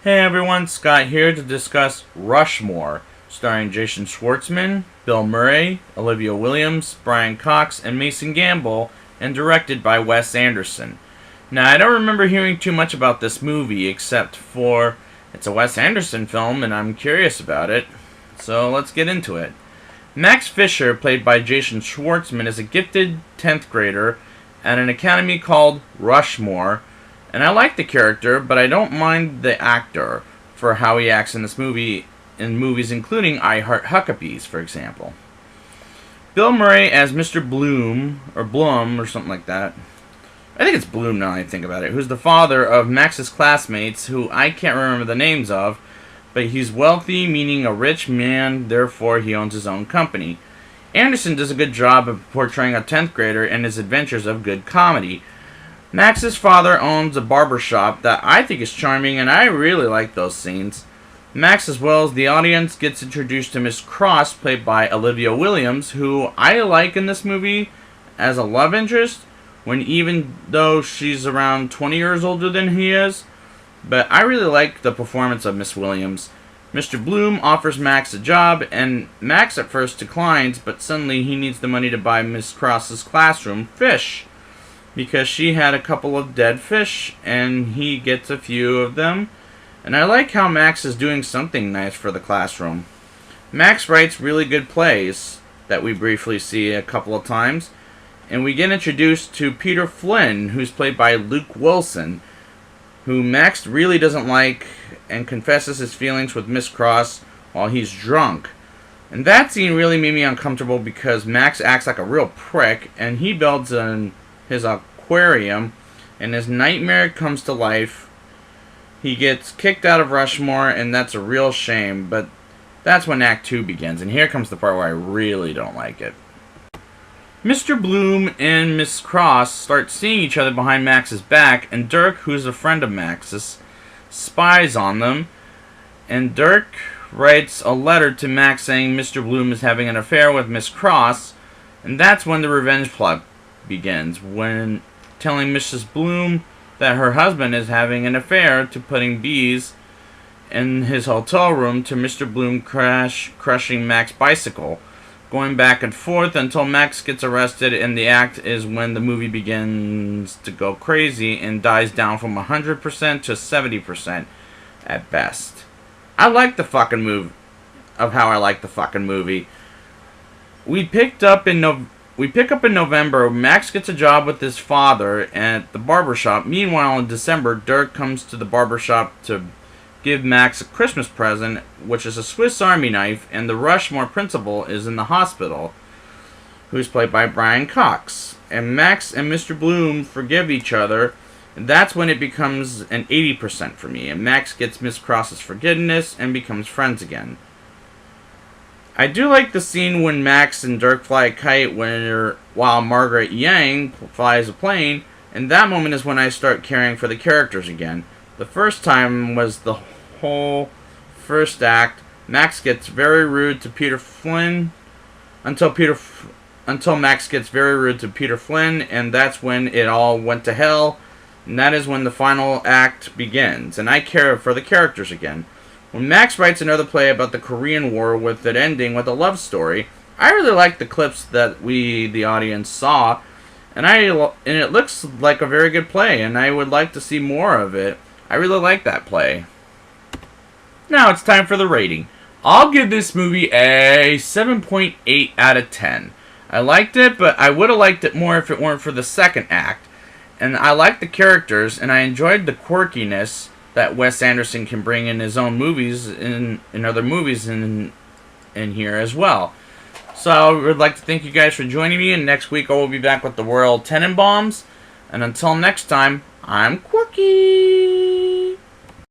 Hey everyone, Scott here to discuss Rushmore, starring Jason Schwartzman, Bill Murray, Olivia Williams, Brian Cox, and Mason Gamble, and directed by Wes Anderson. Now, I don't remember hearing too much about this movie, except for it's a Wes Anderson film and I'm curious about it. So let's get into it. Max Fisher, played by Jason Schwartzman, is a gifted 10th grader at an academy called Rushmore. And I like the character, but I don't mind the actor for how he acts in this movie, in movies including I Heart Huckabees, for example. Bill Murray as Mr. Bloom, or Blum, or something like that. I think it's Bloom now I think about it, who's the father of Max's classmates, who I can't remember the names of, but he's wealthy, meaning a rich man, therefore he owns his own company. Anderson does a good job of portraying a 10th grader and his adventures of good comedy. Max's father owns a barber shop that I think is charming, and I really like those scenes. Max, as well as the audience, gets introduced to Miss Cross, played by Olivia Williams, who I like in this movie as a love interest, when even though she's around 20 years older than he is. But I really like the performance of Miss Williams. Mr. Bloom offers Max a job, and Max at first declines, but suddenly he needs the money to buy Miss Cross's classroom fish, because she had a couple of dead fish, and he gets a few of them. And I like how Max is doing something nice for the classroom. Max writes really good plays that we briefly see a couple of times, and we get introduced to Peter Flynn, who's played by Luke Wilson, who Max really doesn't like, and confesses his feelings with Miss Cross while he's drunk. And that scene really made me uncomfortable because Max acts like a real prick, and he builds his aquarium, and his nightmare comes to life. He gets kicked out of Rushmore, and that's a real shame, but that's when Act 2 begins, and here comes the part where I really don't like it. Mr. Bloom and Miss Cross start seeing each other behind Max's back, and Dirk, who's a friend of Max's, spies on them, and Dirk writes a letter to Max saying Mr. Bloom is having an affair with Miss Cross, and that's when the revenge plot begins, when telling Mrs. Bloom that her husband is having an affair to putting bees in his hotel room to Mr. Bloom crushing Max's bicycle, going back and forth until Max gets arrested, and the act is when the movie begins to go crazy and dies down from 100% to 70% at best. I like the fucking movie, of how I like the fucking movie. We pick up in November. Max gets a job with his father at the barbershop. Meanwhile, in December, Dirk comes to the barbershop to give Max a Christmas present, which is a Swiss Army knife, and the Rushmore principal is in the hospital, who's played by Brian Cox. And Max and Mr. Bloom forgive each other, and that's when it becomes an 80% for me, and Max gets Miss Cross's forgiveness and becomes friends again. I do like the scene when Max and Dirk fly a kite while Margaret Yang flies a plane, and that moment is when I start caring for the characters again. The first time was the whole first act. Max gets very rude to Peter Flynn until Max gets very rude to Peter Flynn, and that's when it all went to hell, and that is when the final act begins, and I care for the characters again. When Max writes another play about the Korean War with it ending with a love story, I really like the clips that we, the audience, saw, and it looks like a very good play, and I would like to see more of it. I really like that play. Now it's time for the rating. I'll give this movie a 7.8 out of 10. I liked it, but I would have liked it more if it weren't for the second act. And I like the characters, and I enjoyed the quirkiness that Wes Anderson can bring in his own movies, in other movies in here as well. So I would like to thank you guys for joining me, and next week I will be back with the World Tenenbaums. And until next time, I'm Quirky!